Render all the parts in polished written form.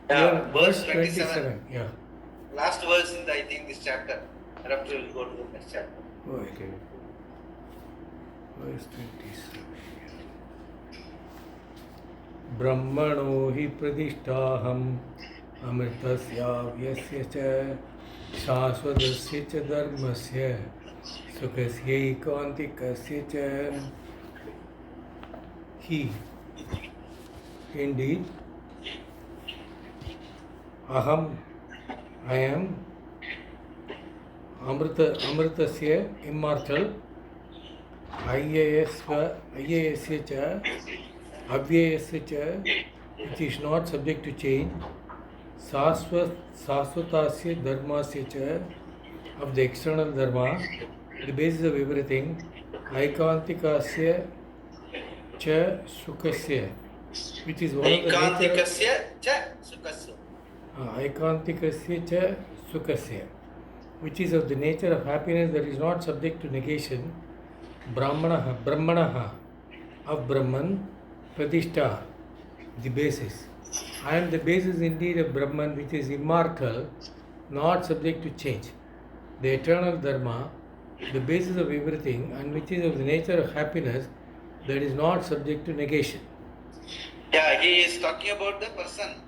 Yeah, verse verse 27. 27. Yeah. Last verse in the, I think, this chapter. Thereafter we'll go to the next chapter. Oh, okay. Verse 27. ब्रह्मणो हि प्रतिष्ठाहम् अमृतस्याव्यस्य च शाश्वतस्य च धर्मस्य सुखस्यैकान्तिकस्य च. He, indeed, aham, I am, amritasya, immortal, IASya cha, avyayasya cha, which is not subject to change, sasvatasya dharmasya cha, of the external dharma, the basis of everything, aikantikasya cha sukasya, which is one of the nature of Aikantikasya cha sukasya. Aikantikasya cha sukasya, which is of the nature of happiness that is not subject to negation. Brahmanaha, of Brahman, Pratishtha, the basis. I am the basis indeed of Brahman, which is immortal, not subject to change. The eternal Dharma, the basis of everything, and which is of the nature of happiness that is not subject to negation. Yeah, he is talking about the person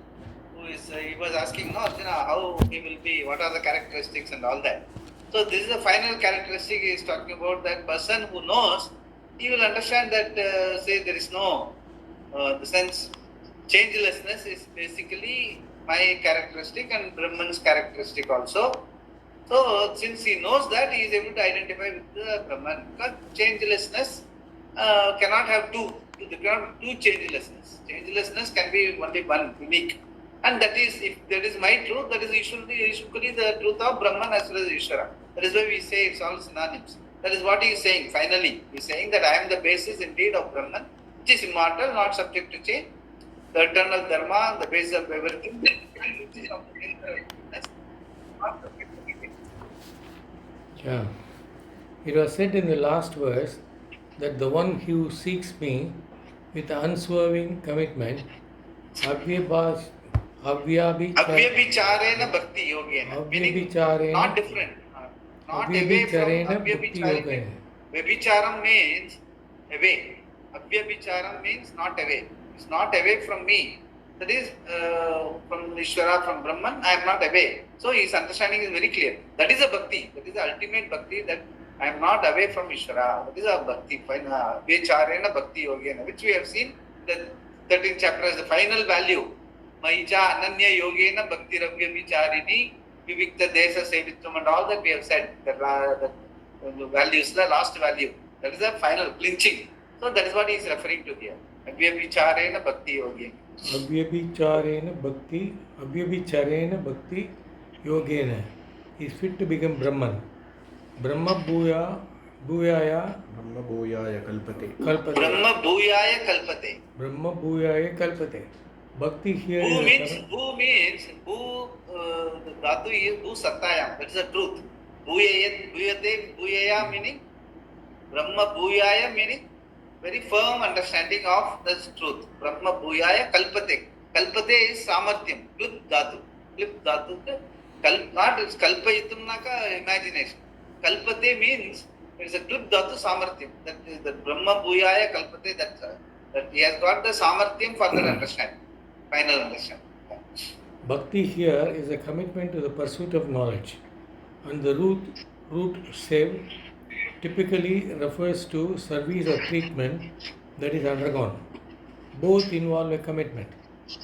who is, he was asking, no, Arjuna, how he will be, what are the characteristics and all that. So this is the final characteristic he is talking about, that person who knows, he will understand that, say, there is no, the sense, changelessness is basically my characteristic and Brahman's characteristic also. So since he knows that, he is able to identify with the Brahman. Because changelessness cannot have two. There cannot have two changelessness. Changelessness can be only one, unique. And that is, if that is my truth, that is usually the truth of Brahman as well as Ishvara. That is why we say it's all synonyms. That is what he is saying finally. He is saying that I am the basis indeed of Brahman, which is immortal, not subject to change. The eternal Dharma, the basis of everything, which is of the nature of goodness, not subject to change. Yeah. It was said in the last verse that the one who seeks me with unswerving commitment, Avyabhicharena bhakti yogena. Meaning not different. Not away from avyabhicharena. Vyabhicharam means away. Avyabhicharam means not away. It's not away from me. That is from Ishvara, from Brahman, I am not away. So his understanding is very clear. That is a bhakti. That is the ultimate bhakti, that I am not away from Ishvara. That is a bhakti. Vyacharena bhakti yogena, which we have seen the 13th chapter as the final value. Maija ananya yogena bhakti ravya vicharini vivikta desha sevitvam, and all that we have said, the values, the last value. That is the final clinching. So that is what he is referring to here. Avyabhicharena bhakti yogena. Avyabhicharena bhakti yogena. He is fit to become Brahman. Brahma bhuyaya kalpate. Brahma bhuyaya kalpate. Brahma bhuyaya kalpate. Bhakti here Bhu means bhu, the dhatu is bhu sattayam. That is the truth. Bhuyaya meaning Brahma bhuyaya meaning very firm understanding of this truth. Brahma bhuyaya kalpate. Kalpate is samarthyam. Klip dhatu. Klip dhatu. Not it's kalpayitum naka imagination. Kalpate means it's a klip dhatu samarthyam. That is the Brahma bhuyaya kalpate. That he has got the samarthyam for that understanding. Final understanding. Bhakti here is a commitment to the pursuit of knowledge, and the root sev typically refers to service or treatment that is undergone. Both involve a commitment,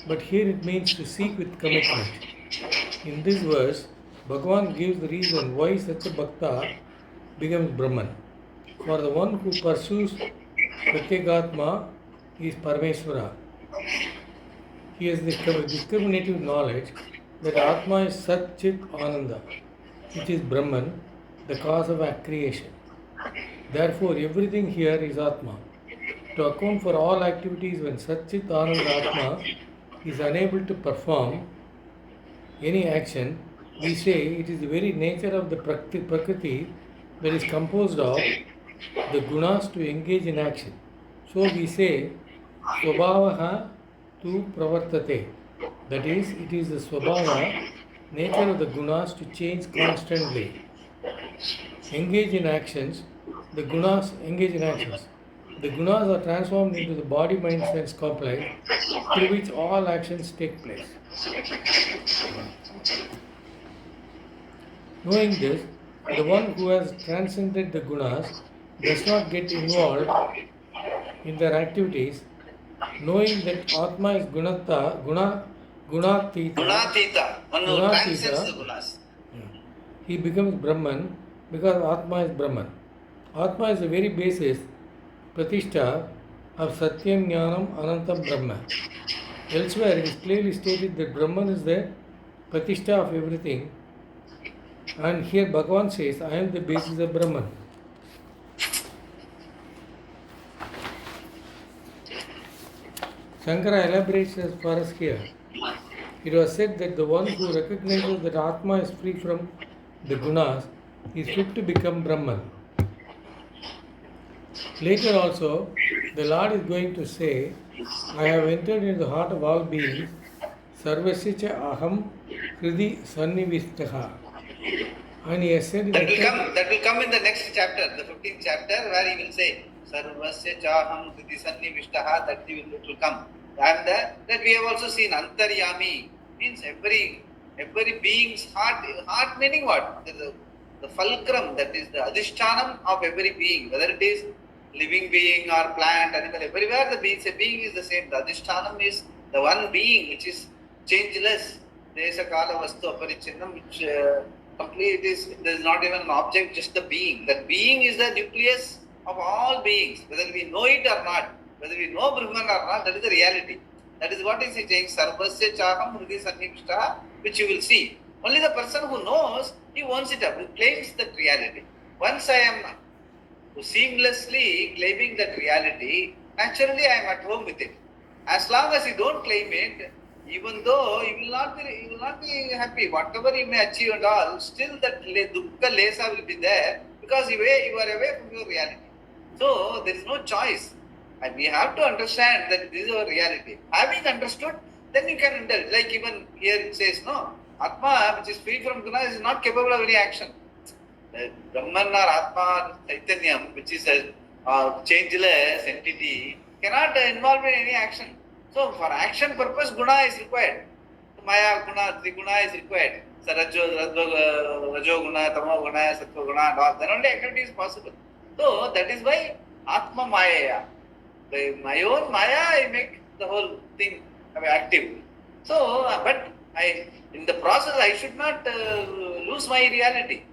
but here it means to seek with commitment. In this verse, Bhagavan gives the reason why such a bhakta becomes Brahman. For the one who pursues Pratyagatma is Paramesvara. He has the discriminative knowledge that Atma is Sat Chit Ananda, which is Brahman, the cause of creation. Therefore, everything here is Atma. To account for all activities when Sat Chit Ananda Atma is unable to perform any action, we say it is the very nature of the Prakriti that is composed of the gunas to engage in action. So we say Swabhavaha tu pravartate. That is, it is the swabhava, nature of the gunas to change constantly. Engage in actions, the gunas engage in actions. The gunas are transformed into the body, mind, sense complex through which all actions take place. Knowing this, the one who has transcended the gunas does not get involved in their activities, knowing that Atma is gunatita, Gunatita, one who transcends the gunatita, gunas. he becomes Brahman because Atma is Brahman. Atma is the very basis, pratishtha, of Satyam Jnanam Anantam Brahma. Elsewhere, it is clearly stated that Brahman is the pratishtha of everything, and here Bhagavan says, I am the basis of Brahman. Shankara elaborates as far as here. It was said that the one who recognizes that Atma is free from the gunas is fit to become Brahman. Later also, the Lord is going to say, I have entered into the heart of all beings, sarvasya cha aham hridi sannivishtaha. And he has said in That the will come in the next chapter, the 15th chapter, where he will say, Sarvasya chaham hridi sannivishtaha, that it will come. And that we have also seen antaryami, means every being's heart meaning what? The fulcrum, that is the adhishtanam of every being, whether it is living being or plant, animal, everywhere the being is the same. The adhishtanam is the one being which is changeless. Desha kala vastu aparichinnam, which complete is, there is not even an object, just the being. That being is the nucleus of all beings, whether we know it or not, whether we know Brahman or not, that is the reality. That is what is he saying, sarvasya chaham hridi sannivishtaha, which you will see. Only the person who knows, he owns it up, he claims that reality. Once I am seamlessly claiming that reality, naturally I am at home with it. As long as you don't claim it, even though you will not be happy, whatever you may achieve and all, still that dukkha lesa will be there because you are away from your reality. So there is no choice. And we have to understand that this is our reality. Having understood, then you can indulge. Like even here it says, no, Atma, which is free from guna, is not capable of any action. Brahman or Atma, Chaitanyam, which is a changeless entity, cannot involve in any action. So for action purpose, guna is required. Maya guna, triguna is required. So rajo guna, tamo guna, sattva guna and all. Then only activity is possible. So that is why Atma Maya. By my own Maya, I make the whole thing active. So, but in the process, I should not lose my reality.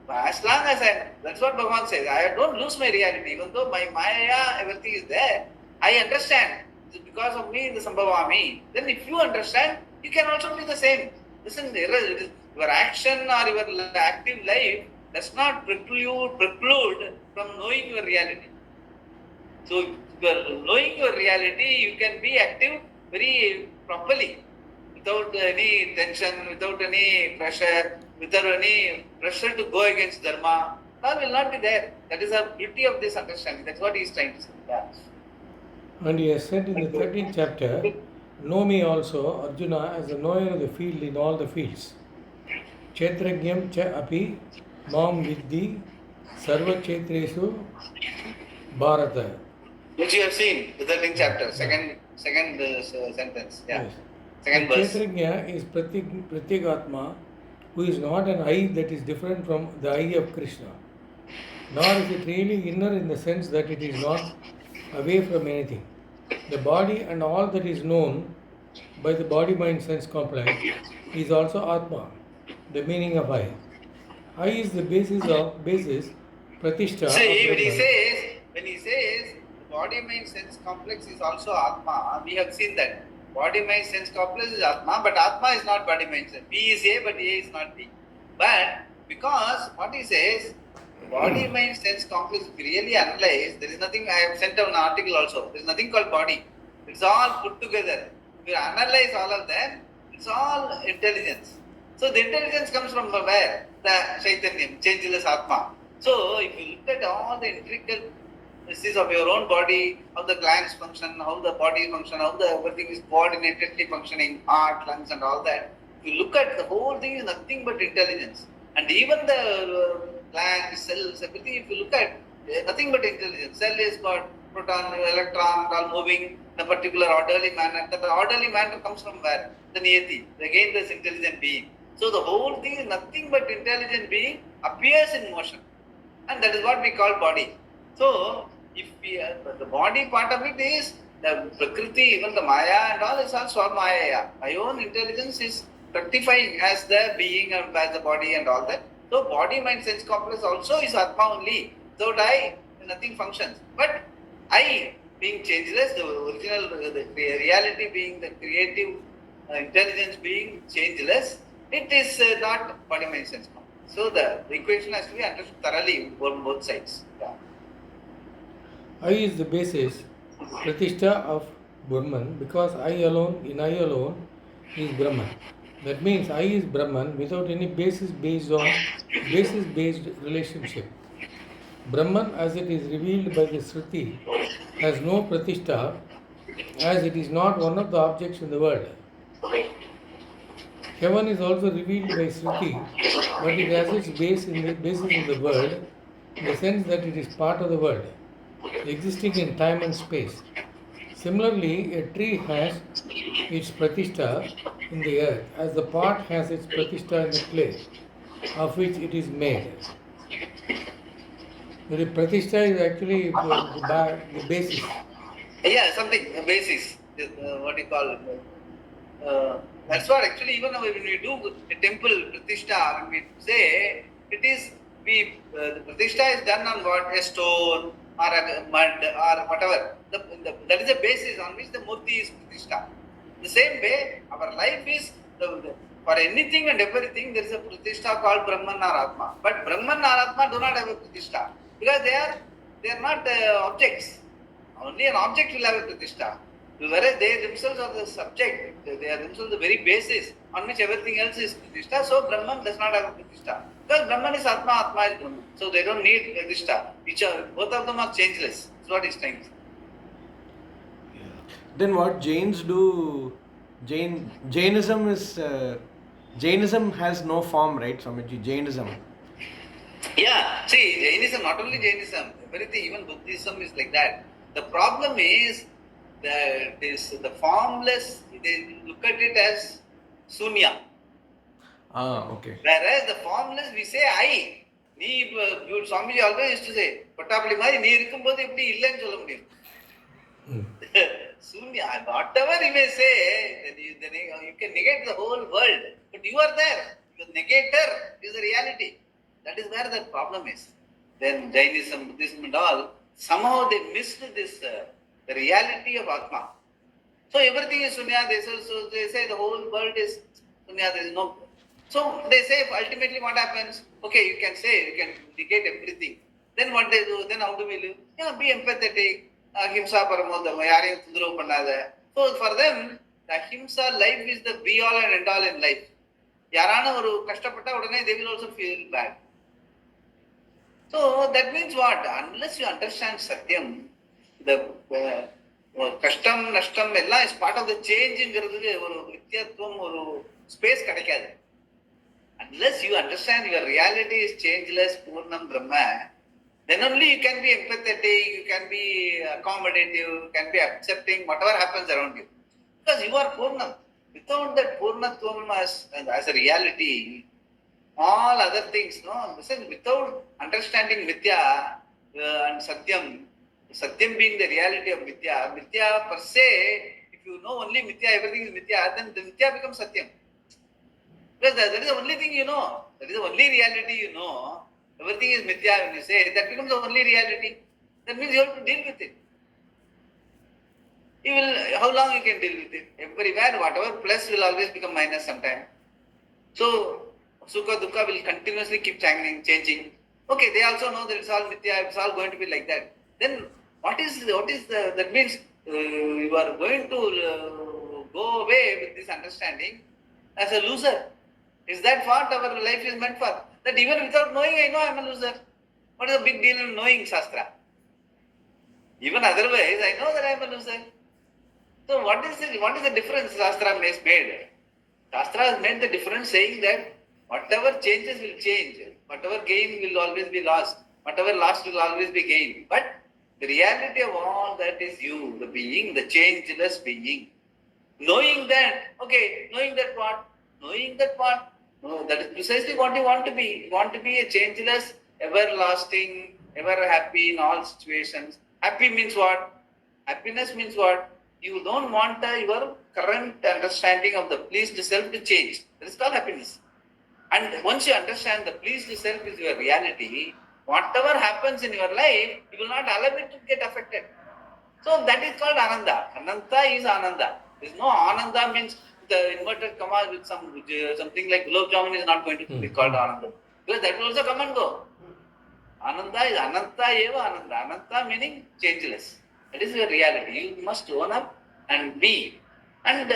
As long as that's what Bhagavan says, I don't lose my reality. Even though my Maya, everything is there, I understand. It's because of me, the Sambhavami. Then if you understand, you can also be the same. Listen, your action or your active life does not preclude from knowing your reality. So, if you are knowing your reality, you can be active very properly, without any tension, without any pressure to go against dharma. That will not be there. That is the beauty of this understanding. That's what he is trying to say. Yeah. And he has said in the 13th chapter, know me also, Arjuna, as the knower of the field in all the fields. Chetrajñam cha api mam vidhi sarva chetresu bharata. Which you have seen, the 13th chapter, second sentence. Yeah. Yes. Second verse. Chetrajña is Pratyagatma, who is not an I that is different from the I of Krishna. Nor is it really inner in the sense that it is not away from anything. The body and all that is known by the body-mind sense complex is also Atma, the meaning of I. I is the basis, pratishtha. See, when he says body-mind sense complex is also Atma, we have seen that. Body-mind sense complex is Atma, but Atma is not body-mind sense. B is A, but A is not B. But because what he says, body-mind sense complex, if you really analyze, there is nothing, I have sent out an article also, there is nothing called body. It's all put together. If you analyze all of them, it's all intelligence. So the intelligence comes from where? The Chaitanyam, changeless Atma. So if you look at all the intricate This is of your own body, how the glands function, how the body function, how the everything is coordinatedly functioning, heart, lungs, and all that. If you look at the whole thing, is nothing but intelligence. And even the glands, cells, everything, if you look at, nothing but intelligence. Cell is got proton, electron, all moving in a particular orderly manner. That orderly manner comes from where? The niyati. Again, this intelligent being. So the whole thing is nothing but intelligent being appears in motion. And that is what we call body. So, if we the body part of it is the Prakriti, even the Maya and all is all Swamaya. My own intelligence is rectifying as the being and as the body and all that. So, body, mind, sense complex also is Atma only. Without I, nothing functions. But I, being changeless, the original, the reality being the creative intelligence being changeless, it is not body, mind, sense complex. So the equation has to be understood thoroughly on both sides. Yeah. I is the basis, Pratishtha of Brahman, because in I alone is Brahman. That means I is Brahman without any basis based relationship. Brahman, as it is revealed by the Shruti, has no Pratishtha, as it is not one of the objects in the world. Heaven is also revealed by Shruti, but it has its basis in the world, in the sense that it is part of the world, existing in time and space. Similarly, a tree has its pratishtha in the earth, as the pot has its pratishtha in the clay, of which it is made. The pratishtha is actually the basis. Yeah, something, a basis, what you call it. That's what actually, even when we do a temple pratishtha, when we say it is, the pratishtha is done on what? A stone or a mud or whatever. That is the basis on which the murti is pratishtha. The same way, our life is, for anything and everything, there is a pratishtha called Brahman or Atma. But Brahman or Atma do not have a pratishtha because they are not objects. Only an object will have a pratishtha. Whereas they themselves are the subject, they are themselves the very basis on which everything else is pratishtha. So Brahman does not have a pratishtha. Because Brahman is Atma, Atma is Brahman. So they don't need pratishtha. Both of them are changeless. That's what he's trying to say. Then what Jains do? Jainism is Jainism has no form, right, Swamiji? Jainism. Yeah, see, Jainism, not only Jainism, everything, even Buddhism is like that. The problem is that the formless, they look at it as sunya. Okay. Whereas the formless, we say I. Swamiji always used to say, பட்டாப்பள்ளி மாதிரி நீ இருக்கும்போது எப்படி இல்லைன்னு சொல்ல முடியும். Sunya, whatever you may say, you can negate the whole world, but you are there. The negator is the reality. That is where the problem is. Then Jainism, Buddhism and all, somehow they missed this, the reality of Atma. So everything is Sunya, they say the whole world is Sunya, there is no. So they say ultimately what happens? Okay, you can say, you can negate everything. Then what they do, then how do we live? Yeah, be empathetic. Ahimsa paramodam, யாரையும் தொந்தரவு பண்ணாத. So for them, the ahimsa life is the be all and end all in life. யாரான ஒரு கஷ்டப்பட்டா உடனே they will also feel bad. So that means what? Unless you understand Satyam, the கஷ்டம் நஷ்டம் எல்லாம் is part of the changeங்கிறதுக்கு ஒரு வித்தியாசம் ஒரு space கிடைக்காது. Unless you understand your reality is changeless, Purnam Brahma, then only you can be empathetic, you can be accommodative, you can be accepting whatever happens around you. Because you are Purnam. Without that Purnatvam as a reality, all other things, no? Without understanding Mithya and Satyam being the reality of Mithya per se, if you know only Mithya, everything is Mithya, then the Mithya becomes Satyam. Because that is the only thing you know. That is the only reality you know. Everything is Mithya when you say, that becomes the only reality. That means you have to deal with it. How long you can deal with it? Everywhere, whatever plus will always become minus sometime. So, Sukha Dukkha will continuously keep changing. Okay, they also know that it's all Mithya, it's all going to be like that. Then, that means you are going to go away with this understanding as a loser. Is that what our life is meant for? That even without knowing, I know I am a loser. What is the big deal in knowing Shastra? Even otherwise, I know that I am a loser. So what is the difference Shastra has made? Shastra has made the difference saying that whatever changes will change, whatever gain will always be lost, whatever lost will always be gained. But the reality of all that is you, the being, the changeless being. Knowing that, okay, knowing that what? Knowing that what? No, that is precisely what you want to be. You want to be a changeless, everlasting, ever happy in all situations. Happy means what? Happiness means what? You don't want your current understanding of the pleased self to change. That is called happiness. And once you understand the pleased self is your reality, whatever happens in your life, you will not allow it to get affected. So that is called Ananda. Ananta is Ananda. There is no Ananda means the inverted commas with something like Gulab Jamun is not going to be called Ananda. Because that will also come and go. Ananda is Ananta eva Ananda. Ananta meaning changeless. That is your reality. You must own up and be. And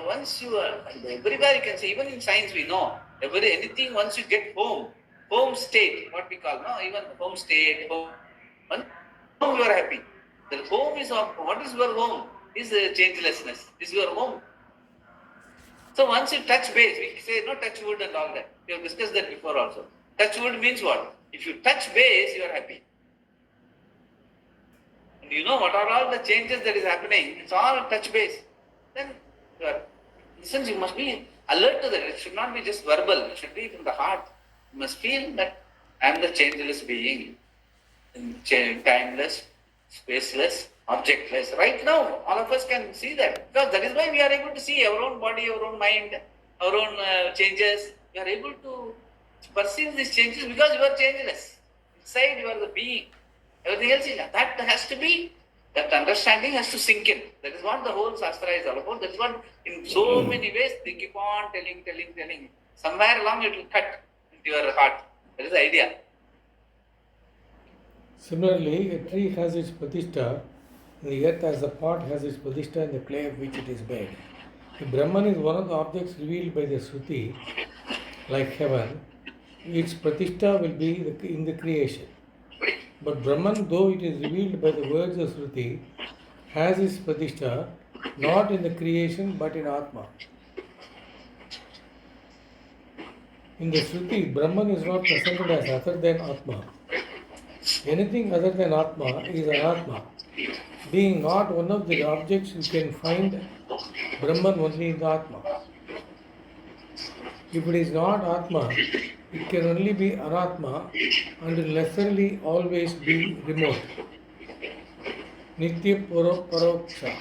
once you are, everywhere you can see, even in science we know, anything once you get home state, what we call, no, even home state, home you are happy. The home is what is your home? Is changelessness. Is your home. So once you touch base, we say no touch wood and all that. We have discussed that before also. Touch wood means what? If you touch base, you are happy. And you know what are all the changes that is happening? It's all touch base. Then you are, since you must be alert to that. It should not be just verbal. It should be from the heart. You must feel that I am the changeless being, timeless, spaceless, objectless. Right now, all of us can see that. Because that is why we are able to see our own body, our own mind, our own changes. We are able to perceive these changes because you are changeless. Inside you are the being. Everything else is that has to be, that understanding has to sink in. That is what the whole Shastra is all about. That is what in so many ways they keep on telling. Somewhere along it will cut into your heart. That is the idea. Similarly, a tree has its pratishtha, and the earth as a pot has its pratishtha in the clay of which it is made. If Brahman is one of the objects revealed by the Shruti, like heaven, its pratishtha will be in the creation. But Brahman, though it is revealed by the words of Shruti, has its pratishtha not in the creation but in Atma. In the Shruti, Brahman is not presented as other than Atma. Anything other than Atma is Anatma. Being not one of the objects, you can find Brahman only in the Atma. If it is not Atma, it can only be Anatma and will necessarily always be remote. Nitya Paroksha.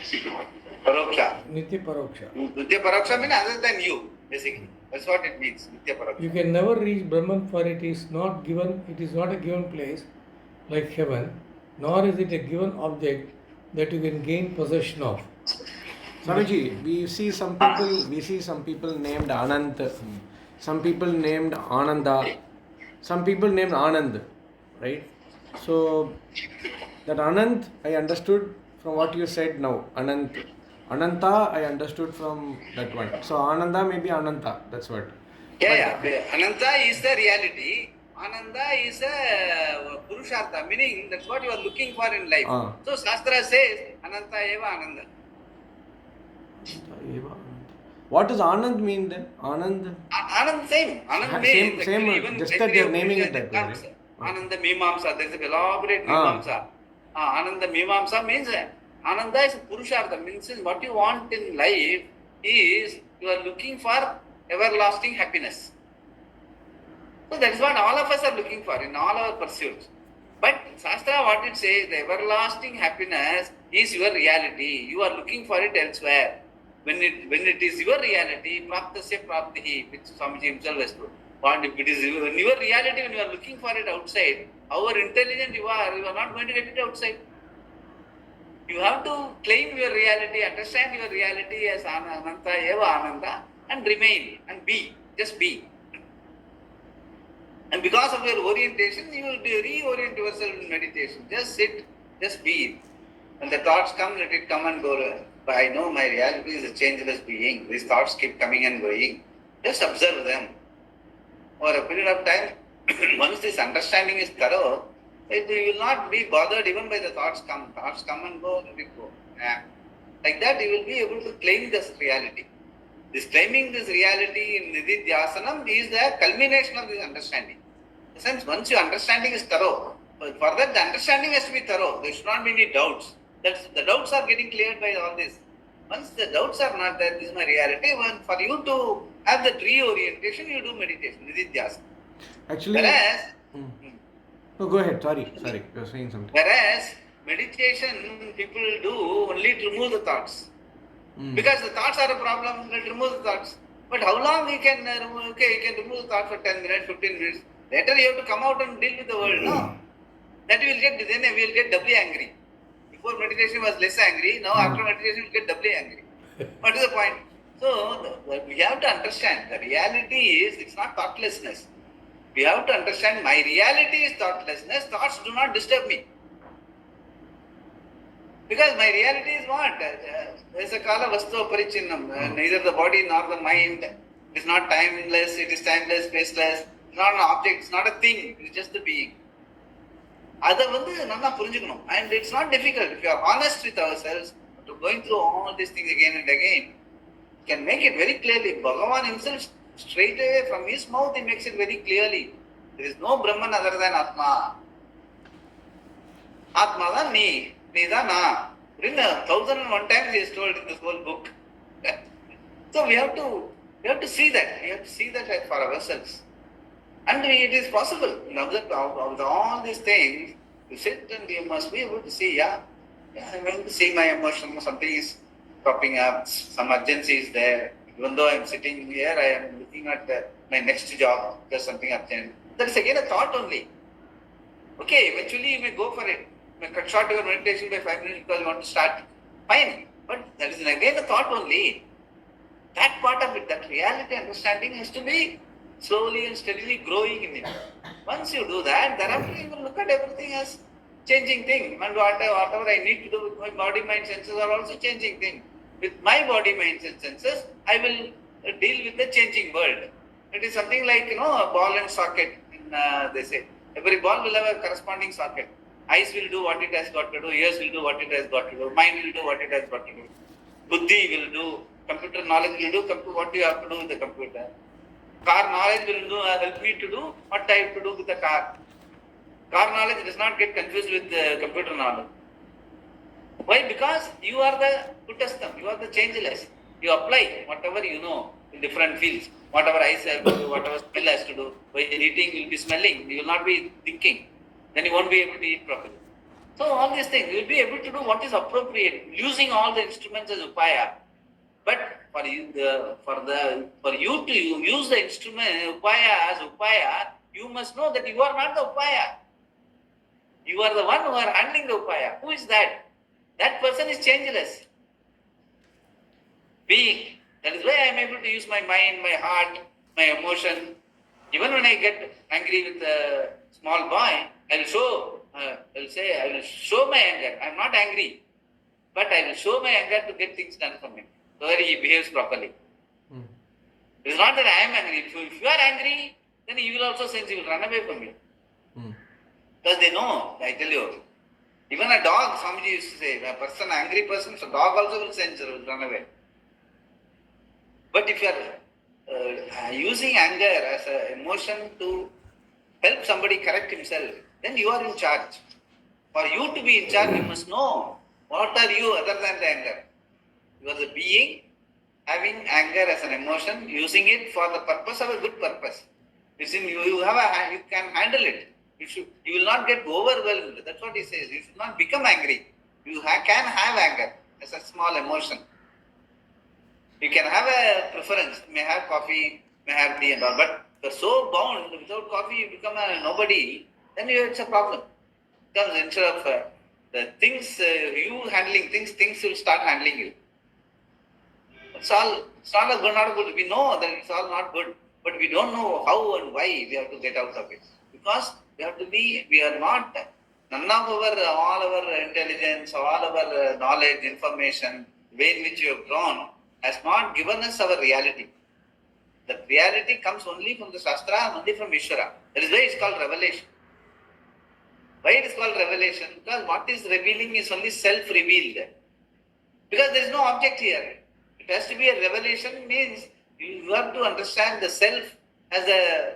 Paroksha. Nitya Paroksha. Nitya Paroksha means other than you, basically. That's what it means, Nitya Paroksha. You can never reach Brahman, for it is not a given place like heaven, nor is it a given object that you can gain possession of. Swamiji, we see some people named Anant, some people named Ananda, some people named Anand, right? So that Anant I understood from what you said now. Ananta I understood from that one. So Ananda may be Ananta, that's what. Yeah. Ananta is the reality. Ananda is a Purushartha, meaning that's what you are looking for in life. So Shastra says, Ananta eva Ananda. What does Anand mean then? Anand? Anand same. Anand means same just that they are naming it that way. Right? Ananda Mimamsa, there is a elaborate Mimamsa. Ananda Mimamsa means Ananda is Purushartha, means what you want in life is you are looking for everlasting happiness. So that is what all of us are looking for in all our pursuits. But Shastra, what it says, the everlasting happiness is your reality. You are looking for it elsewhere. When it is your reality, praptasya praptihi, which Swamiji himself has told. But if it is when your reality, when you are looking for it outside, however intelligent you are not going to get it outside. You have to claim your reality, understand your reality as Ananta eva Ananda, and remain and be, just be. And because of your orientation, you will reorient yourself in meditation. Just sit, just be. When the thoughts come, let it come and go. But I know my reality is a changeless being. These thoughts keep coming and going. Just observe them. For a period of time, once this understanding is thorough, You will not be bothered even by the thoughts come. Thoughts come and go, let it go. Like that, you will be able to claim this reality. This claiming this reality in Nididhyasanam is the culmination of this understanding. In the sense, once your understanding is thorough, but for that the understanding has to be thorough. There should not be any doubts. The doubts are getting cleared by all this. Once the doubts are not there, this is my reality. For you to have that reorientation, you do meditation, Nididhyasana. Actually, Whereas, no, go ahead. Sorry, you're saying something. whereas meditation people do only to remove the thoughts. Because the thoughts are a problem, let's remove the thoughts. But how long you can remove? Okay, you can remove the thought for 10 minutes, 15 minutes. Later you have to come out and deal with the world, no? That we will get, then we will get doubly angry. Before meditation was less angry, now after meditation we will get doubly angry. What is the point? So, we have to understand, the reality is, it's not thoughtlessness. We have to understand, my reality is thoughtlessness, thoughts do not disturb me. Because my reality is what? There's a kala vastu parichinnam. Neither the body nor the mind. It is not timeless, it is timeless, spaceless. It's not an object, it's not a thing, it's just the being. அதை நல்லா புரிஞ்சுக்கணும். And it's not difficult. If you are honest with ourselves, after going through all these things again and again, you can make it very clearly. Bhagavan himself, straight away from his mouth, he makes it very clearly. There is no Brahman other than Atma. Atma தான் நீ. Nidana. 1001 times he has told in this whole book. So we have to see that. We have to see that for ourselves. And it is possible. Of all these things, you sit and you must be able to see, I'm able to see my emotion, something is cropping up, some urgency is there. Even though I am sitting here, I am looking at my next job, there's something urgent. That is again a thought only. Okay, eventually you may go for it. You may cut short your meditation by 5 minutes because you want to start. Fine. But that is again a thought only. That part of it, that reality understanding has to be slowly and steadily growing in it. Once you do that, thereafter you will look at everything as changing thing. And whatever I need to do with my body, mind, senses are also changing thing. With my body, mind, and senses, I will deal with the changing world. It is something like, a ball and socket. They say every ball will have a corresponding socket. Eyes will do what it has got to do, ears will do what it has got to do, mind will do what it has got to do, buddhi will do, computer knowledge will do what you have to do with the computer. Car knowledge will help me to do what I have to do with the car. Car knowledge does not get confused with the computer knowledge. Why? Because you are the Kutastham, you are the changeless. You apply whatever you know in different fields. Whatever eyes have to do, whatever smell has to do. While eating, you will be smelling, you will not be thinking. Then you won't be able to eat properly. So all these things, you will be able to do what is appropriate, using all the instruments as upaya. But for you to use the instrument upaya as upaya, you must know that you are not the upaya. You are the one who are handling the upaya. Who is that? That person is changeless. Being. That is why I am able to use my mind, my heart, my emotion. Even when I get angry with a small boy, I will show my anger. I am not angry, but I will show my anger to get things done for him, so that he behaves properly. It is not that I am angry. If you are angry, then he will also sense, he will run away from you. Because they know, I tell you, even a dog, Swamiji used to say, angry person, so dog also will sense, will run away. But if you are using anger as an emotion to help somebody correct himself, then you are in charge. For you to be in charge, you must know what are you other than the anger. You are the being having anger as an emotion, using it for the purpose of a good purpose. You can handle it. You will not get overwhelmed. That's what he says. You should not become angry. You can have anger as a small emotion. You can have a preference. You may have coffee, may have tea and all. But if you are so bound, without coffee you become a nobody, then it's a problem. Because instead of the things, you handling things will start handling you. It's not good. We know that it's all not good. But we don't know how and why we have to get out of it. Because we are not, none of all our intelligence, all our knowledge, information, the way in which you have grown, has not given us our reality. The reality comes only from the Shastra and only from Ishvara. That is why it's called revelation. Why it is called revelation? Because what is revealing is only self-revealed. Because there is no object here. It has to be a revelation, means you have to understand the self as a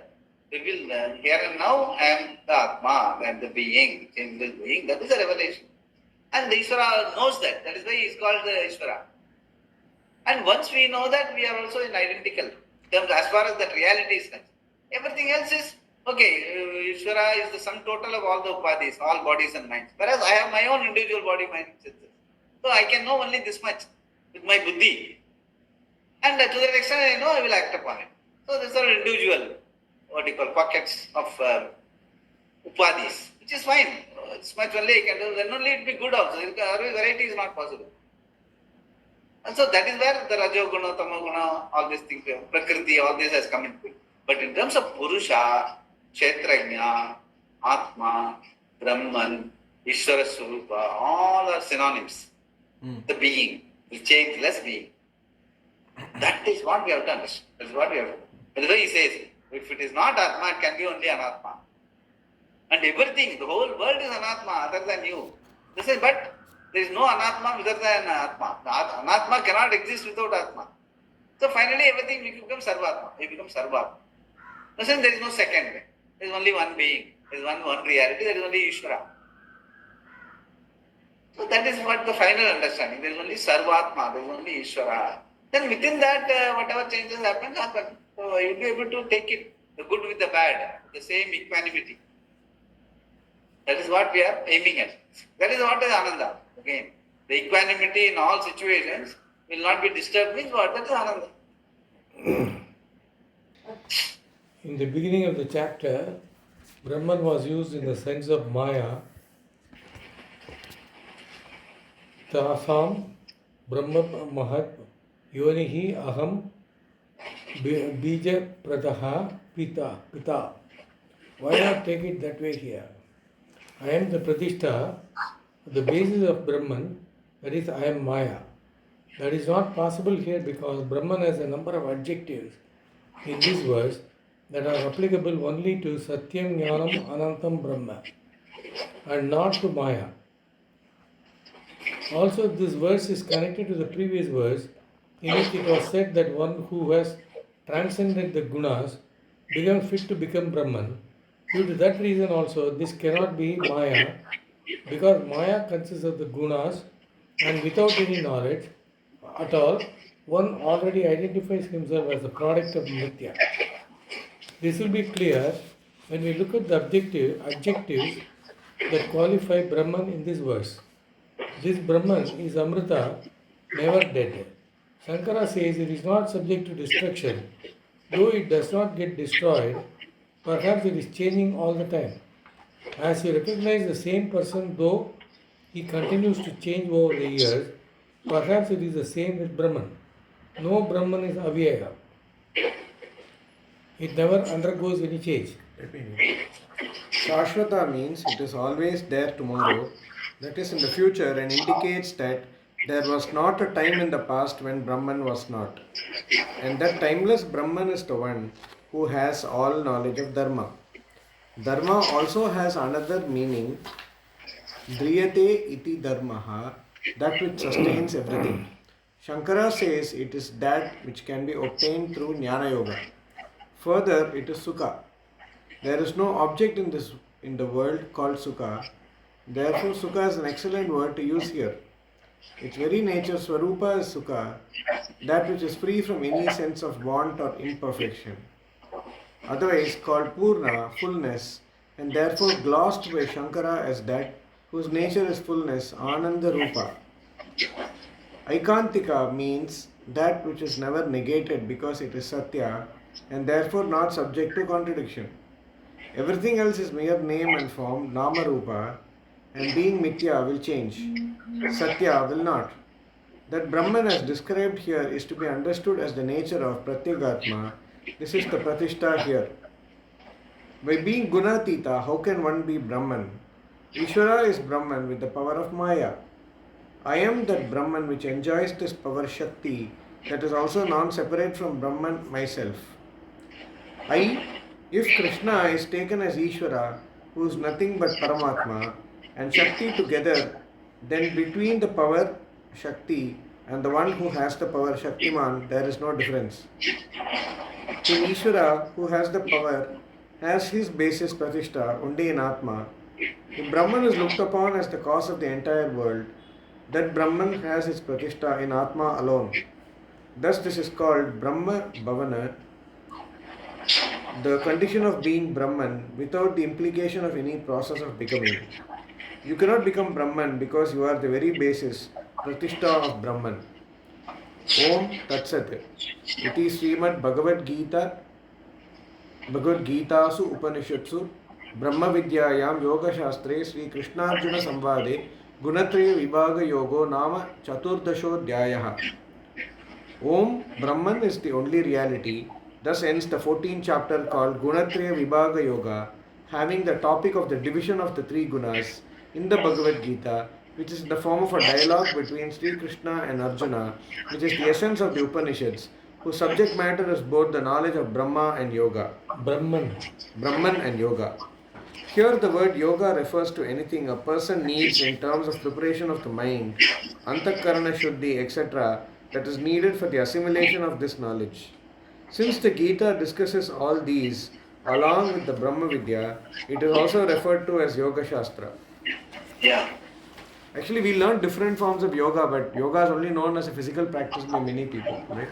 revealed. Here and now I am the Atma, I am the being, changeless being. That is a revelation. And the Ishvara knows that. That is why he is called the Ishvara. And once we know that, we are also in identical terms as far as that reality is concerned. Everything else is, okay, Ishvara is the sum total of all the upadhis, all bodies and minds. Whereas I have my own individual body, mind, senses. So I can know only this much with my buddhi. And to that extent I know, I will act upon it. So these are individual, what you call, pockets of upadhis, which is fine. It's much only I can do, then only it will be good also. Otherwise variety is not possible. And so that is where the Rajoguna, Tamoguna, all these things, Prakriti, all this has come into it. But in terms of Purusha, Kshetrajna, Atma, Brahman, Ishvara Swarupa, all are synonyms. The being, the changeless being. That is what we have to understand. That is what we have to do. That is why he says, if it is not Atma, it can be only Anatma. And everything, the whole world is Anatma other than you. They say, but there is no Anatma other than Atma. The Anatma cannot exist without Atma. So finally everything will become Sarvatma. You become Sarvatma. Listen, there is no second way. There is only one being. There is one reality. There is only Ishvara. So that is what the final understanding. There is only Sarvatma. There is only Ishvara. Then within that, whatever changes happen. So you will be able to take it, the good with the bad, the same equanimity. That is what we are aiming at. That is what is Ananda. Again, the equanimity in all situations will not be disturbed. Means what? That is Ananda. In the beginning of the chapter, Brahman was used in the sense of Maya. Tasam Brahma Mahat Yonihi Aham Bija Prataha Pita. Why not take it that way here? I am the Pratishtha, the basis of Brahman, that is, I am Maya. That is not possible here because Brahman has a number of adjectives in this verse that are applicable only to Satyam Jnanam Anantam Brahma and not to Maya. Also, this verse is connected to the previous verse in which it was said that one who has transcended the gunas becomes fit to become Brahman. Due to that reason also, this cannot be Maya because Maya consists of the gunas and without any knowledge at all, one already identifies himself as a product of Nitya. This will be clear when we look at the adjectives that qualify Brahman in this verse. This Brahman is Amrita, never dead. Shankara says it is not subject to destruction. Though it does not get destroyed, perhaps it is changing all the time. As you recognize the same person, though he continues to change over the years, perhaps it is the same with Brahman. No Brahman is avyaya. It never undergoes any change. Shashvata means it is always there tomorrow, that is in the future, and indicates that there was not a time in the past when Brahman was not. And that timeless Brahman is the one who has all knowledge of Dharma. Dharma also has another meaning, Driyate iti dharmaha, that which sustains everything. Shankara says it is that which can be obtained through Jnana Yoga. Further, it is Sukha. There is no object in the world called Sukha. Therefore, Sukha is an excellent word to use here. Its very nature, Swarupa, is Sukha, that which is free from any sense of want or imperfection. Otherwise called Purna, fullness, and therefore glossed by Shankara as that whose nature is fullness, Ananda Rupa. Aikantika means that which is never negated because it is Satya and therefore not subject to contradiction. Everything else is mere name and form, Nama Rupa, and being Mithya will change. Satya will not. That Brahman as described here is to be understood as the nature of Pratyagatma. This is the Pratishtha here. By being Gunatita, how can one be Brahman? Ishvara is Brahman with the power of Maya. I am that Brahman which enjoys this power Shakti that is also non-separate from Brahman myself. If Krishna is taken as Ishvara, who is nothing but Paramatma, and Shakti together, then between the power Shakti and the one who has the power Shaktiman, there is no difference. King Ishvara, who has the power, has his basis Pratishtha only in Atma. If Brahman is looked upon as the cause of the entire world, that Brahman has its Pratishtha in Atma alone. Thus, this is called Brahma Bhavana, the condition of being Brahman without the implication of any process of becoming. You cannot become Brahman because you are the very basis, Pratishtha of Brahman. Om Tat Sat. Iti Srimad Bhagavad Gita, Bhagavad Gitasu Upanishatsu, Brahma Vidyayam Yoga Shastre, Sri Krishnarjuna Samvade, Gunatraya Vibhaga Yogo Nama Chaturdasho Dhyayaha. Om Brahman is the only reality. Thus ends the 14th chapter called Gunatraya Vibhaga Yoga, having the topic of the division of the three gunas in the Bhagavad Gita, which is in the form of a dialogue between Sri Krishna and Arjuna, which is the essence of the Upanishads, whose subject matter is both the knowledge of Brahma and Yoga. Brahman and Yoga. Here the word yoga refers to anything a person needs in terms of preparation of the mind, antakarana shuddhi, etc., that is needed for the assimilation of this knowledge. Since the Gita discusses all these along with the Brahma Vidya, it is also referred to as Yoga Shastra. Yeah. Actually, we learn different forms of yoga, but yoga is only known as a physical practice by many people, right?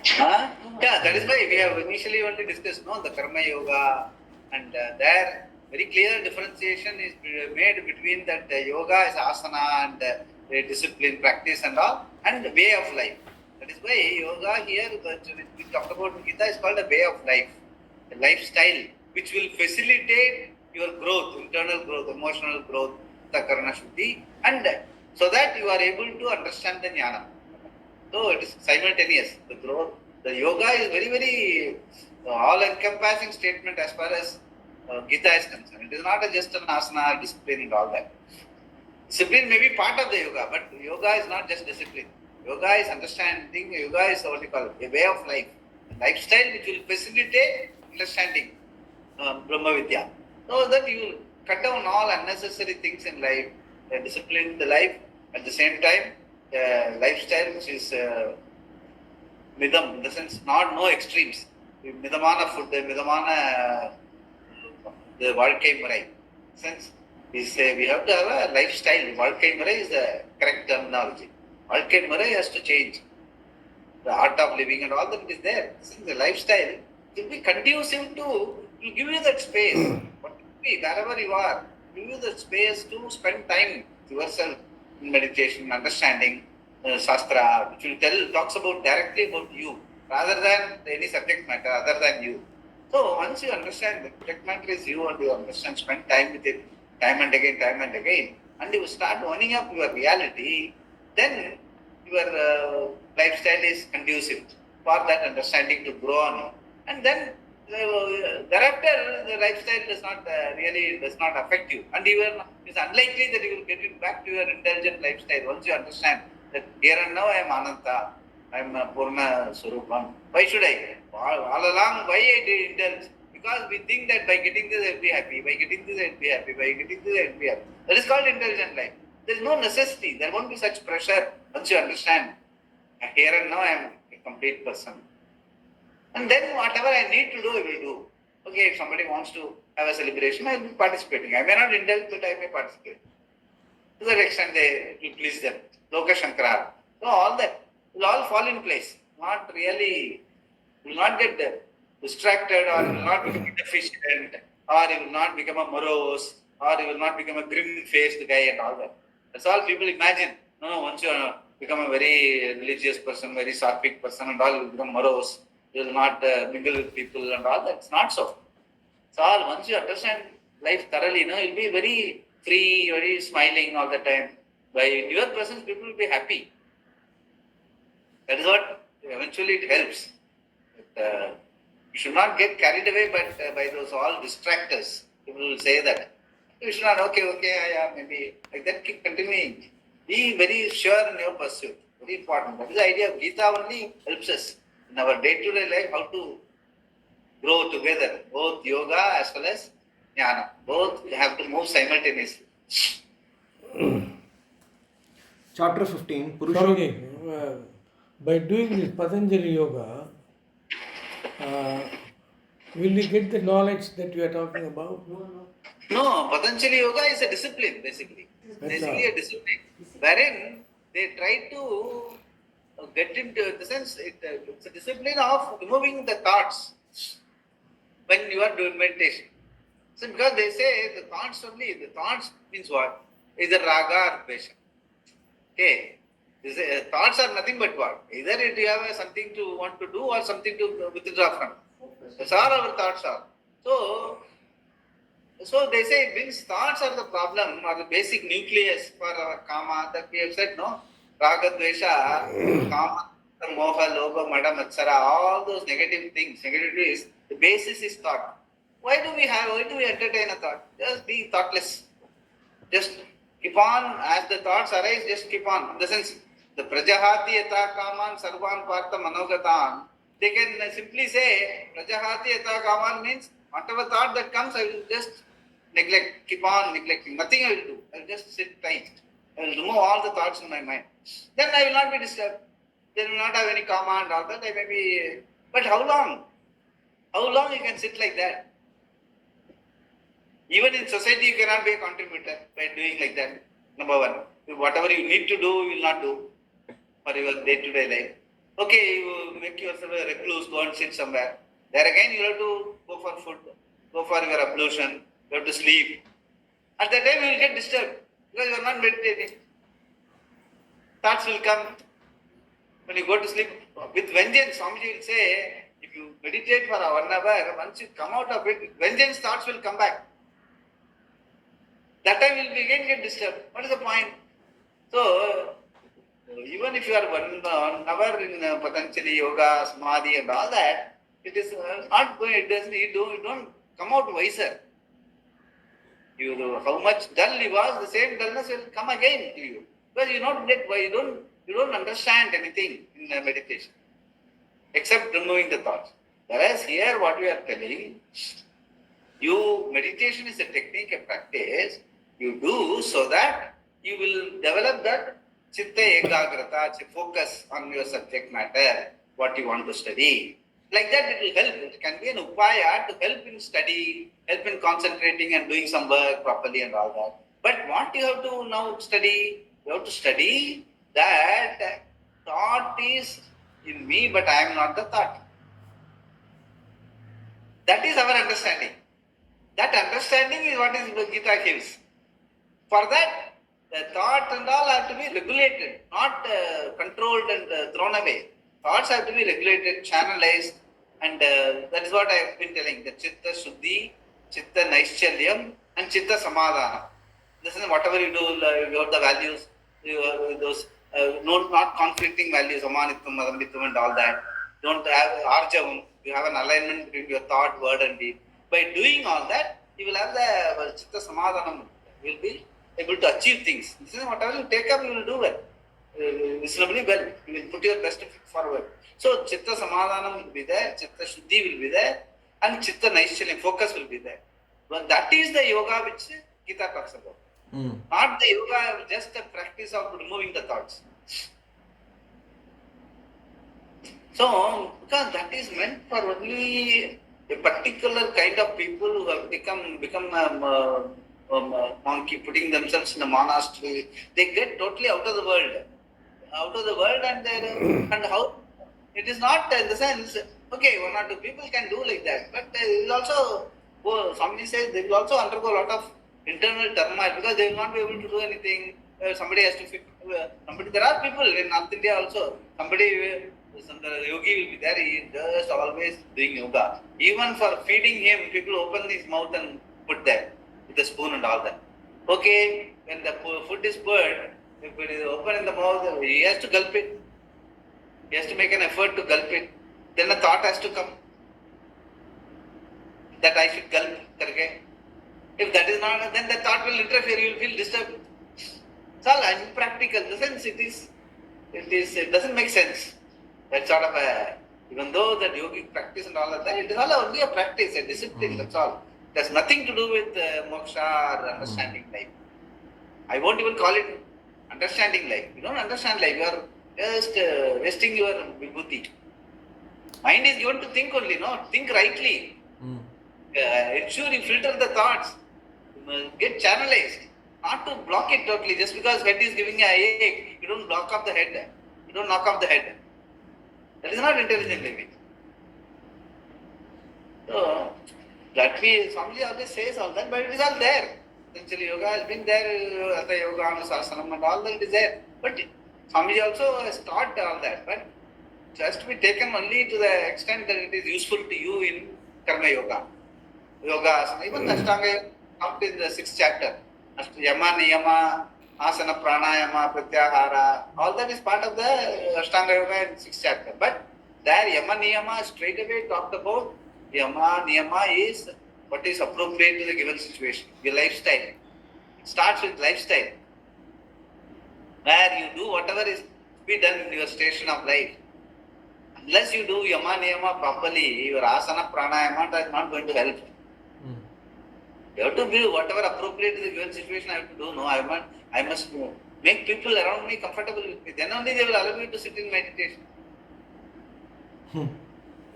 Yeah, that is why we have initially only discussed the Karma Yoga, and there very clear differentiation is made between that yoga is asana and discipline, practice and all, and the way of life. That is why yoga here, we talked about in Gita, is called a way of life, a lifestyle which will facilitate your growth, internal growth, emotional growth, Karana Shuddhi, and so that you are able to understand the jnana. So it is simultaneous. The growth, the yoga is very, very all-encompassing statement as far as Gita is concerned. It is not just an asana, discipline and all that. Discipline may be part of the yoga, but yoga is not just discipline. Yoga is understanding, yoga is what you call a way of life, a lifestyle which will facilitate understanding Brahma Vidya. So that you will cut down all unnecessary things in life, discipline the life, at the same time, lifestyle which is midam, in the sense no extremes. Midamana food, midamana the வாழ்க்கை முறை. Since we say we have to have a lifestyle, வாழ்க்கை முறை is the correct terminology. வாழ்க்கை முறை has to change. The art of living and all that is there. Since the lifestyle will be conducive to give you that space. Wherever you are, give you the space to spend time with yourself in meditation, understanding Shastra, which will talks about directly about you rather than any subject matter other than you. So once you understand the subject matter is you and you understand, spend time with it time and again, and you start owning up your reality, then your lifestyle is conducive for that understanding to grow on. And then thereafter the lifestyle does not affect you, and even it's unlikely that you will get it back to your intelligent lifestyle once you understand that here and now I am Ananta, I am Purna Surupam. Why should I? All along, why I did indulge? Because we think that by getting this I will be happy, by getting this I will be happy, by getting this I will be happy. That is called intelligent life. There is no necessity, there won't be such pressure once you understand. Here and now I am a complete person. And then whatever I need to do, I will do. Okay, if somebody wants to have a celebration, I will be participating. I may not indulge, but I may participate. To that extent, they will please them. Loka Shankara. So all that will all fall in place. Not really, will not get distracted, or will not become deficient, or he will not become a morose, or he will not become a grim-faced guy and all that. That's all people imagine. No, once you become a very religious person, very sattvic person and all, you will become morose. You will not mingle with people and all that. It's not so. It's all, once you understand life thoroughly, you'll be very free, very smiling all the time. By your presence, people will be happy. That is what eventually it helps. But, you should not get carried away by those all distractors. People will say that. You should not, okay, maybe, like that, keep continuing. Be very sure in your pursuit. Very important. That is the idea of Gita only helps us in our day-to-day life how to grow together, both yoga as well as jnana. Both have to move simultaneously. Chapter 15, Purusha. Swamiji, by doing this Patanjali Yoga, will we get the knowledge that you are talking about? No, Patanjali Yoga is a discipline basically. That's Basically all. a discipline wherein they try to get into the sense it's a discipline of removing the thoughts when you are doing meditation. So because they say the thoughts means what? Either raga or dvesha. Okay. Thoughts are nothing but what? Either you have something to want to do or something to withdraw from. That's all our thoughts are. So they say means thoughts are the problem or the basic nucleus for our kama that we have said, no? Raga, dvesha, kama, moha, loba, mada, matsara, all those negative things, negativities, the basis is thought. Why do we entertain a thought? Just be thoughtless. Just keep on, as the thoughts arise, just keep on. In the sense, the prajahati yata kaman sarvan partha manogatan, they can simply say, prajahati yata kaman means whatever thought that comes, I will just neglect, keep on neglecting. Nothing I will do. I will just sit tight. I will remove all the thoughts in my mind. Then I will not be disturbed. They will not have any karma and all that. I may be. But how long? How long you can sit like that? Even in society, you cannot be a contributor by doing like that. Number one, whatever you need to do, you will not do for your day-to-day life. Okay, you make yourself a recluse, go and sit somewhere. There again, you have to go for food, go for your ablution, you have to sleep. At that time, you will get disturbed because you are not meditating. Thoughts will come. When you go to sleep with vengeance, Swamiji will say, if you meditate for 1 hour, once you come out of it, vengeance thoughts will come back. That time you will again get disturbed. What is the point? So, even if you are 1 hour in Patanjali Yoga, Samadhi and all that, it is not going, you don't come out wiser. How much dull you was, the same dullness will come again to you. Because you don't understand anything in meditation. Except removing the thoughts. Whereas here what we are telling, meditation is a technique, a practice, you do so that you will develop that chitta ekagrata, focus on your subject matter, what you want to study. Like that it will help. It can be an upaya to help in study, help in concentrating and doing some work properly and all that. But what you have to now study? You have to study that thought is in me, but I am not the thought. That is our understanding. That understanding is what is Gita gives. For that, the thought and all have to be regulated, not controlled and thrown away. Thoughts have to be regulated, channelized, and that is what I have been telling. The Chitta Shuddhi, Chitta Naischalyam, and Chitta Samadhana. This is whatever you do, you have the values, those not conflicting values, Amanitvam, Madambitvam and all that. Don't have Arjavam. You have an alignment between your thought, word and deed. By doing all that, you will have the Chitta Samadhanam. You will be able to achieve things. This is whatever you take up, you will do well. Reasonably well. You will put your best foot forward. So, Chitta Samadhanam will be there, Chitta Shuddhi will be there, and Chitta Naischalyam, focus will be there. Well, that is the yoga which Gita talks about. Not the yoga, just the practice of removing the thoughts. So, because that is meant for only a particular kind of people who have become monkey, putting themselves in a monastery. They get totally out of the world, and how it is not in the sense. Okay, 1 or 2 people can do like that, but they will also somebody says they will also undergo a lot of internal turmoil because they will not be able to do anything. Somebody has to fix. There are people in North India also. Some yogi will be there. He is just always doing yoga. Even for feeding him, people open his mouth and put there with a spoon and all that. Okay, when the food is put, if it is open in the mouth, he has to gulp it. He has to make an effort to gulp it. Then a thought has to come that I should gulp. Okay? If that is not, then the thought will interfere. You will feel disturbed. It's all impractical. The sense it doesn't make sense. That sort of even though that yogic practice and all of that, it is all only a practice, a discipline. That's all. It has nothing to do with moksha or understanding life. I won't even call it understanding life. You don't understand life. You are just wasting your vibhuti. Mind is given to think only, no? Think rightly. Ensure you filter the thoughts. Get channelized. Not to block it totally. Just because head is giving a ache, you don't block off the head. You don't knock off the head. That is not intelligent living. So, that Swamiji always says all that, but it is all there. Essentially, yoga has been there, Hatha Yoga, Anusasanam, and all that is there. But Swamiji also has taught all that. But it has to be taken only to the extent that it is useful to you in Karma Yoga. Yoga, asana. Even Ashtanga Yoga comes in the 6th chapter. Yama, Niyama, Asana, Pranayama, Pratyahara. All that is part of the Ashtanga Yoga in 6th chapter. But there, Yama, Niyama straight away talked about Yama, Niyama is what is appropriate to the given situation, your lifestyle. It starts with lifestyle, where you do whatever is to be done in your station of life. Unless you do Yama, Niyama properly, your asana, pranayama is not going to help. You have to do whatever appropriate to the given situation I have to do. No, I must make people around me comfortable with me. Then only they will allow you to sit in meditation.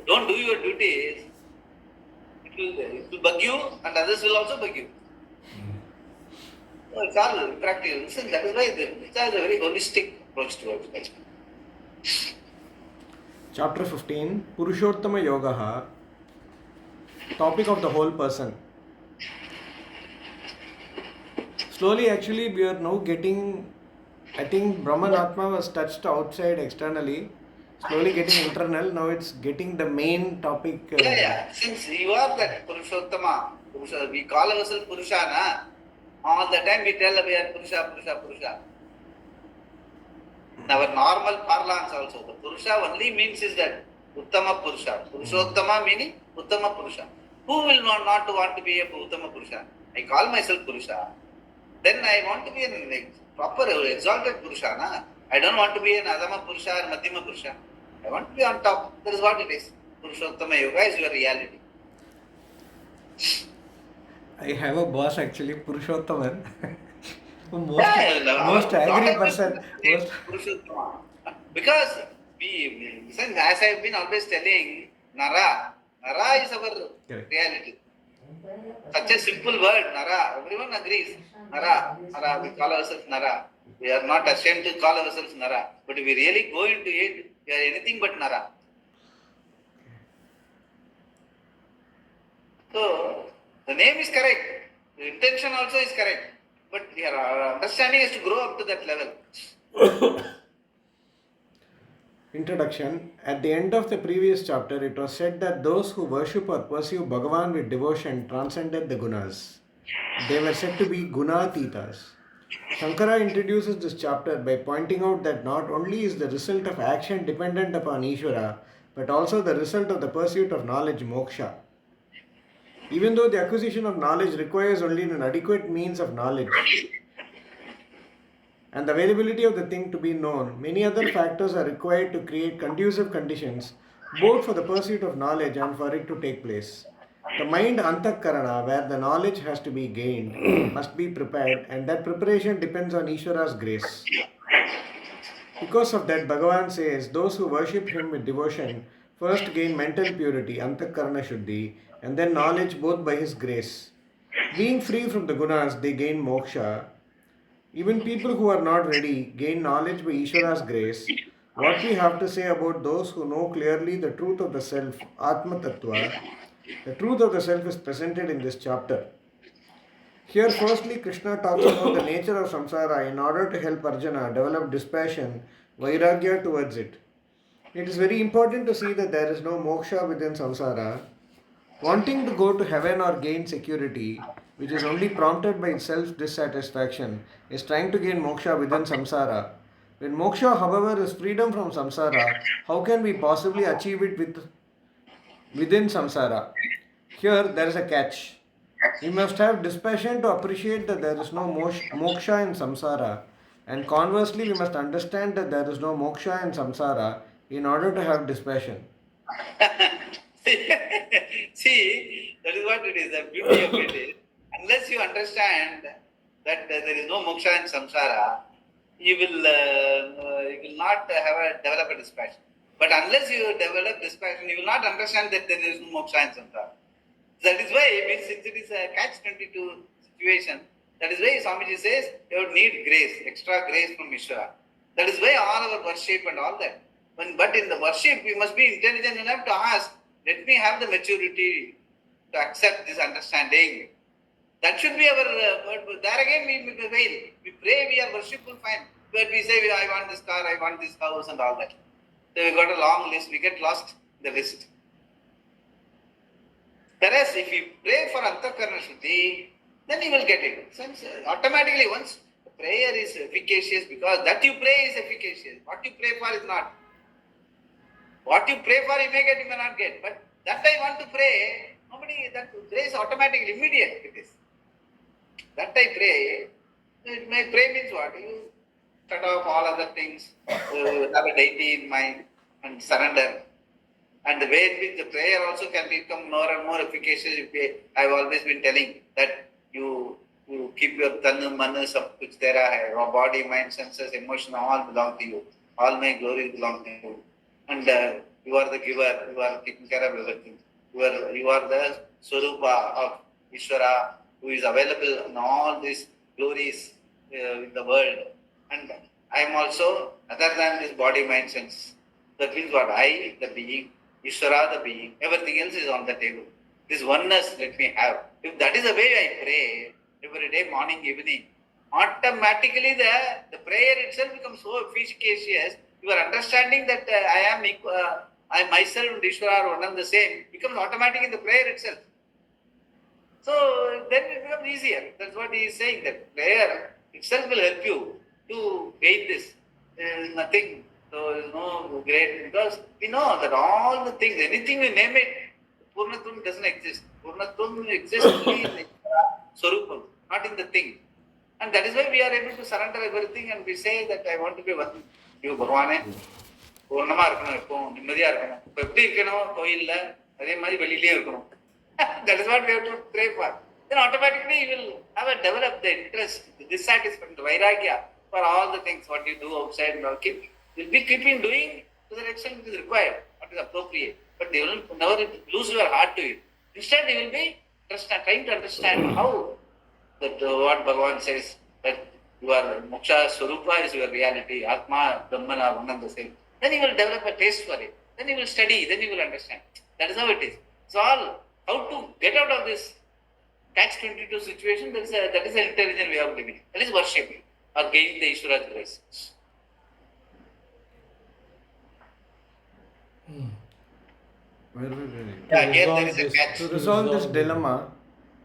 Don't do your duties. It will bug you and others will also bug you. So it's all practical. Listen, that is why it's a very holistic approach towards life. Chapter 15, Purushottama Yoga, topic of the whole person. Slowly, actually, we are now getting, I think Brahman Atma was touched outside externally, slowly getting internal. Now it's getting the main topic. Since you are that Purushottama, we call ourselves Purusha, na? All the time we tell we are Purusha, Purusha, Purusha. In our normal parlance also, the Purusha only means is that Uttama Purusha. Purushottama meaning Uttama Purusha. Who will not want to be a Uttama Purusha? I call myself Purusha. Then I want to be a proper exalted Purusha. Na? I don't want to be an Adama Purusha or Madhyama Purusha. I want to be on top. That is what it is. Purushottama Yoga is your reality. I have a boss actually, Purushottaman. most angry person. Because as I have been always telling, Nara is our reality. Such a simple word, Nara. Everyone agrees. Nara, we call ourselves Nara. We are not ashamed to call ourselves Nara. But if we really go into it, we are anything but Nara. So, the name is correct. The intention also is correct. But our understanding is to grow up to that level. Introduction. At the end of the previous chapter, it was said that those who worship or pursue Bhagavan with devotion transcended the gunas. They were said to be gunatitas. Shankara introduces this chapter by pointing out that not only is the result of action dependent upon Ishvara, but also the result of the pursuit of knowledge, moksha. Even though the acquisition of knowledge requires only an adequate means of knowledge and the availability of the thing to be known, many other factors are required to create conducive conditions both for the pursuit of knowledge and for it to take place. The mind antakarana, where the knowledge has to be gained, must be prepared, and that preparation depends on Ishvara's grace. Because of that, Bhagavan says, those who worship him with devotion first gain mental purity, antakarana shuddhi, and then knowledge both by his grace. Being free from the gunas, they gain moksha. Even people who are not ready gain knowledge by Ishvara's grace. What we have to say about those who know clearly the truth of the self, Atma Tattva, the truth of the self is presented in this chapter. Here, firstly, Krishna talks about the nature of samsara in order to help Arjuna develop dispassion, vairagya towards it. It is very important to see that there is no moksha within samsara. Wanting to go to heaven or gain security, which is only prompted by self-dissatisfaction, is trying to gain moksha within samsara. When moksha, however, is freedom from samsara, how can we possibly achieve it within samsara? Here, there is a catch. We must have dispassion to appreciate that there is no moksha in samsara, and conversely, we must understand that there is no moksha in samsara in order to have dispassion. See, That is what it is. The beauty of it is, unless you understand that there is no moksha in samsara, you will not develop a dispassion. But unless you develop dispassion, you will not understand that there is no moksha in samsara. That is why, since it is a catch-22 situation, that is why Swamiji says you would need grace, extra grace from Ishvara. That is why all our worship and all that. But in the worship, we must be intelligent enough to ask, let me have the maturity to accept this understanding. That should be our word. There again, we fail. We pray, we are worshipful, fine. But we say, I want this car, I want this house and all that. So we got a long list, we get lost in the list. Whereas if you pray for Antakarana Shuddhi, then you will get it. Since automatically once the prayer is efficacious, because that you pray is efficacious. What you pray for is not. What you pray for you may get, you may not get. But that I want to pray, nobody, that grace automatically, immediate it is. That I pray, my pray means what? You shut off all other things, have a deity in mind and surrender. And the way in which the prayer also can become more and more efficacious. I have always been telling that you keep your tanu, manu, sab kuch tera hai. Your body, mind, senses, emotion all belong to you. All my glories belong to you. And you are the giver. You are taking care of everything. You are the Swarupa of Ishvara, who is available in all these glories in the world. And I am also other than this body, mind, sense. That means what? I, the being, Ishvara, the being, everything else is on the table. This oneness let me have. If that is the way I pray, every day, morning, evening, automatically the prayer itself becomes so efficacious. Your understanding that I am equal, I myself and Ishvara are one and the same becomes automatic in the prayer itself. So then it becomes easier. That's what he is saying, that prayer itself will help you to gain this. There is nothing. So there is no great, because we know that all the things, anything we name it, Purnatvam doesn't exist. Purnatvam exists only in the Swarupam, not in the thing. And that is why we are able to surrender everything and we say that I want to be one. You Bhagavane, பூர்ணமா இருக்கணும், எப்பவும் நிம்மதியா இருக்கணும். இப்போ எப்படி இருக்கணும் கோயில்ல, அதே மாதிரி வெளியிலேயே இருக்கணும். That is what we have to pray for. Then automatically you will have a develop the interest, the dissatisfaction, the vairagya for all the things what you do outside and all. You'll be keeping doing to the extent it is required, what is appropriate. But they will never lose your heart to it. Instead, you will be trying to understand how that what Bhagavan says, that your moksha swarupa is your reality, Atma, Brahman are one and the same. Then you will develop a taste for it. Then you will study, then you will understand. That is how it is. So all how to get out of this catch-22 situation, that is an intelligent way of living. That is worshipping or gaining the Ishvara's grace. Yeah, again there is a catch. To resolve this dilemma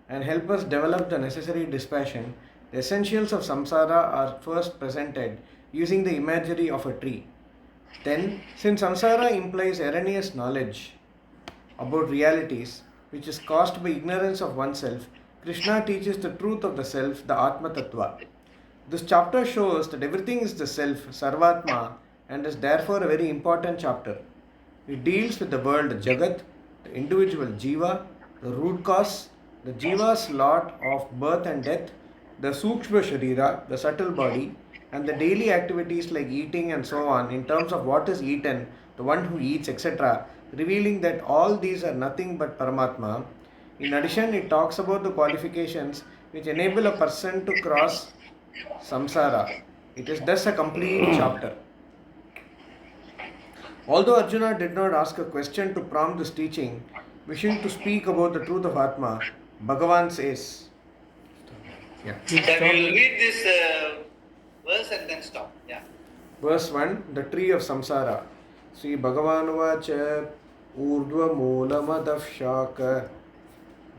and help us develop the necessary dispassion, the essentials of samsara are first presented using the imagery of a tree. Then, since samsara implies erroneous knowledge about realities, which is caused by ignorance of oneself, Krishna teaches the truth of the self, the Atma Tattva. This chapter shows that everything is the self, Sarvatma, and is therefore a very important chapter. It deals with the world Jagat, the individual Jiva, the root cause, the Jiva's lot of birth and death, the Sukshma Sharira, the subtle body, and the daily activities like eating and so on in terms of what is eaten, the one who eats, etc., revealing that all these are nothing but Paramatma. In addition, it talks about the qualifications which enable a person to cross samsara. It is thus a complete chapter. Although Arjuna did not ask a question to prompt this teaching, wishing to speak about the truth of Atma, Bhagavan says, We will read this verse and then stop. Yeah. Verse 1, the tree of samsara. Sri Bhagavan vacha urdhva moola madav shaka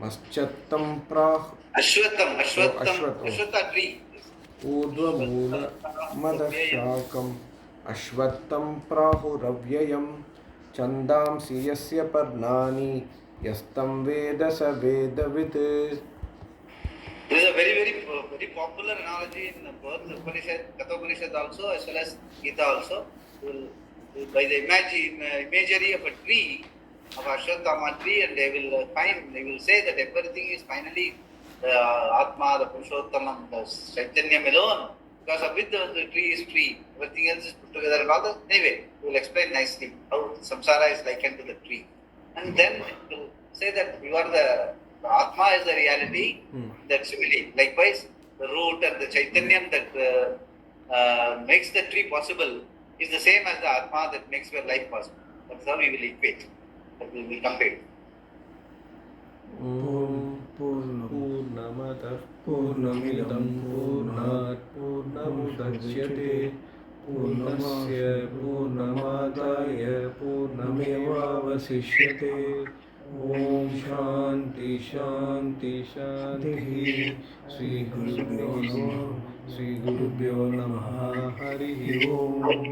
maschattam prah Ashwatha tree. urdhva moola madav shakam ashwattam prahuravyayam chandamsi yasya parnani yastam veda sa vedavit. This is a very popular analogy in both Upanishad, Katha Upanishad also, as well as Gita also. By the imagery of a tree, of Ashwatthama tree, and they will say that everything is finally the Atma, the Purushottamam, the Chaitanyam alone, because of which the tree is tree. Everything else is put together and all that. Anyway, we will explain nicely how samsara is likened to the tree. And then it will say that you are the Atma is the reality, that's really. Likewise, the root and the Chaitanyam that makes the tree possible is the same as the Atma that makes your life possible. That's how we will equate. That we will compare. पूर्णमदः पूर्णमिदं पूर्णात् पूर्णमुदच्यते पूर्णस्य पूर्णमादाय पूर्णमेवावशिष्यते ॐ शान्ति शान्ति शान्तिः श्रीगुरुभ्यो नमः हरिः ओम्